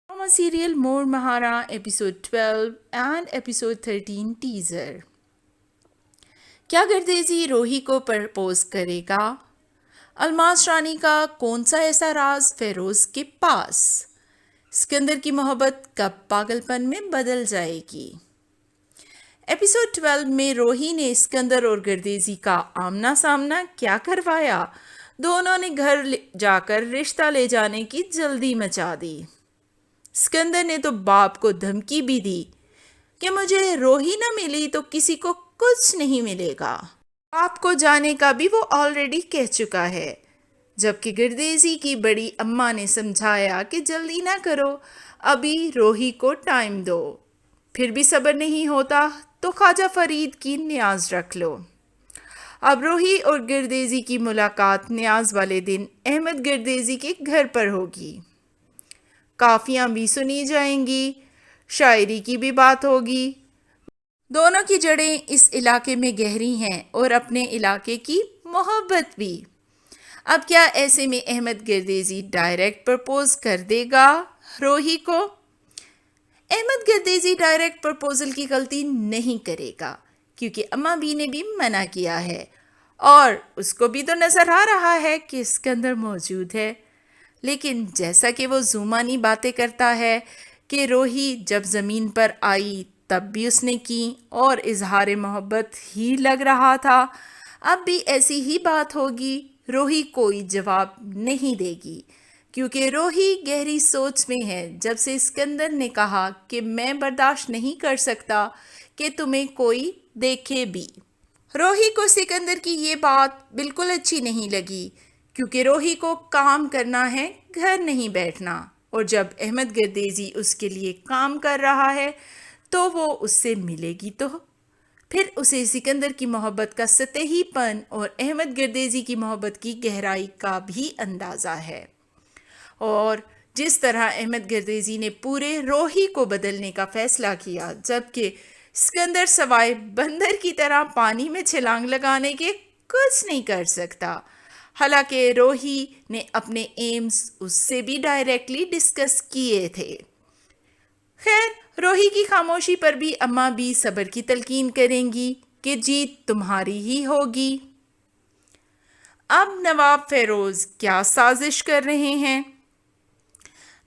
Drama serial More Mahara episode 12 and episode 13 teaser. क्या गर्देजी रोही को प्रपोज करेगा? अलमास रानी का कौन सा ऐसा राज फेरोज के पास? सिकंदर की मोहब्बत कब पागलपन में बदल जाएगी? एपिसोड 12 में रोही ने सिकंदर और गर्देजी का आमना सामना क्या करवाया? दोनों ने घर जाकर रिश्ता ले जाने की जल्दी मचा दी। सिकंदर ने तो बाप को धमकी भी दी कि मुझे रोही न मिली तो किसी को कुछ नहीं मिलेगा। बाप को जाने का भी वो ऑलरेडी कह चुका है। जबकि गर्देजी की बड़ी अम्मा ने समझाया कि जल्दी ना करो, अभी रोही को टाइम दो। फिर भी सब्र नहीं होता तो ख्वाजा फरीद की न्याज रख लो। अब रोही और गर्देजी की मुलाकात न्याज वाले दिन अहमद गर्देजी के घर पर होगी। काफियाँ भी सुनी जाएंगी, शायरी की भी बात होगी। दोनों की जड़ें इस इलाके में गहरी हैं और अपने इलाके की मोहब्बत भी। अब क्या ऐसे में अहमद गर्देजी डायरेक्ट प्रपोज कर देगा रोही को? अहमद गर्देजी डायरेक्ट प्रपोजल की गलती नहीं करेगा क्योंकि अम्मा बी ने भी मना किया है और उसको भी तो नजर आ रहा है कि इसके अंदर मौजूद है। लेकिन जैसा कि वो जुमानी बातें करता है कि रोही जब ज़मीन पर आई तब भी उसने की और इजहार मोहब्बत ही लग रहा था, अब भी ऐसी ही बात होगी। रोही कोई जवाब नहीं देगी क्योंकि रोही गहरी सोच में है। जब से सिकंदर ने कहा कि मैं बर्दाश्त नहीं कर सकता कि तुम्हें कोई देखे भी। रोही को सिकंदर की ये बात बिल्कुल अच्छी नहीं लगी क्योंकि रोही को काम करना है, घर नहीं बैठना। और जब अहमद गर्देजी उसके लिए काम कर रहा है तो वो उससे मिलेगी तो फिर उसे सिकंदर की मोहब्बत का सतहीपन और अहमद गर्देजी की मोहब्बत की गहराई का भी अंदाज़ा है। और जिस तरह अहमद गर्देजी ने पूरे रोही को बदलने का फैसला किया, जबकि सिकंदर सवाए बंदर की तरह पानी में छलांग लगाने के कुछ नहीं कर सकता। हालांकि रोही ने अपने एम्स उससे भी डायरेक्टली डिस्कस किए थे। खैर, रोही की खामोशी पर भी अम्मा भी सब्र की तलकीन करेंगी कि जीत तुम्हारी ही होगी। अब नवाब फेरोज क्या साजिश कर रहे हैं?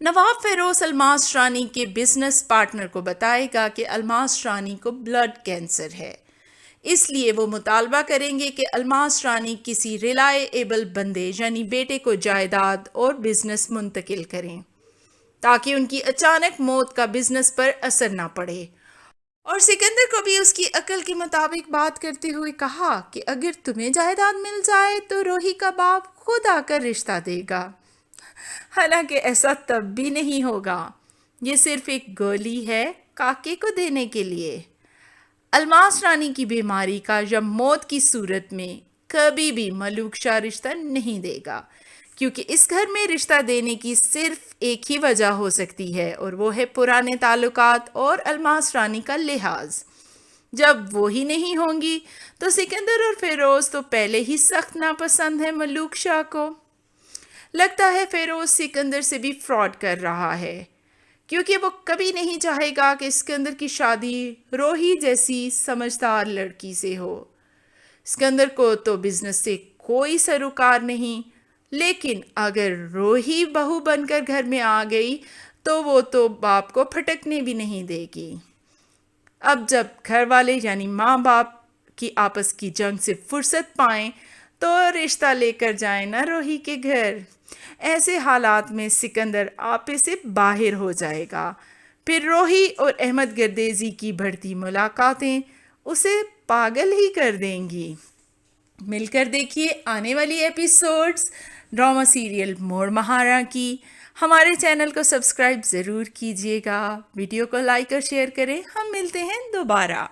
नवाब फेरोज अलमास रानी के बिजनेस पार्टनर को बताएगा कि अलमास रानी को ब्लड कैंसर है, इसलिए वो मुतालबा करेंगे कि अलमास रानी किसी रिलायबल बंदे यानी बेटे को जायदाद और बिजनेस मुंतकिल करें ताकि उनकी अचानक मौत का बिजनेस पर असर ना पड़े। और सिकंदर को भी उसकी अकल के मुताबिक बात करते हुए कहा कि अगर तुम्हें जायदाद मिल जाए तो रोही का बाप खुद आकर रिश्ता देगा। हालांकि ऐसा तब भी नहीं होगा, ये सिर्फ एक गोली है काके को देने के लिए। अलमास रानी की बीमारी का या मौत की सूरत में कभी भी मलूक शाह रिश्ता नहीं देगा क्योंकि इस घर में रिश्ता देने की सिर्फ एक ही वजह हो सकती है और वो है पुराने ताल्लुकात और अलमास रानी का लिहाज। जब वो ही नहीं होंगी तो सिकंदर और फेरोज तो पहले ही सख्त नापसंद है मलूक शाह को। लगता है फेरोज सिकंदर से भी फ्रॉड कर रहा है क्योंकि वो कभी नहीं चाहेगा कि सिकंदर की शादी रोही जैसी समझदार लड़की से हो। सिकंदर को तो बिजनेस से कोई सरोकार नहीं, लेकिन अगर रोही बहू बनकर घर में आ गई तो वो तो बाप को फटकने भी नहीं देगी। अब जब घर वाले यानी माँ बाप की आपस की जंग से फुर्सत पाएं तो रिश्ता लेकर जाए ना रोही के घर। ऐसे हालात में सिकंदर आपे से बाहर हो जाएगा। फिर रोही और अहमद गर्देजी की बढ़ती मुलाकातें उसे पागल ही कर देंगी। मिलकर देखिए आने वाली एपिसोड्स ड्रामा सीरियल मोर महारा की। हमारे चैनल को सब्सक्राइब ज़रूर कीजिएगा, वीडियो को लाइक और शेयर करें। हम मिलते हैं दोबारा।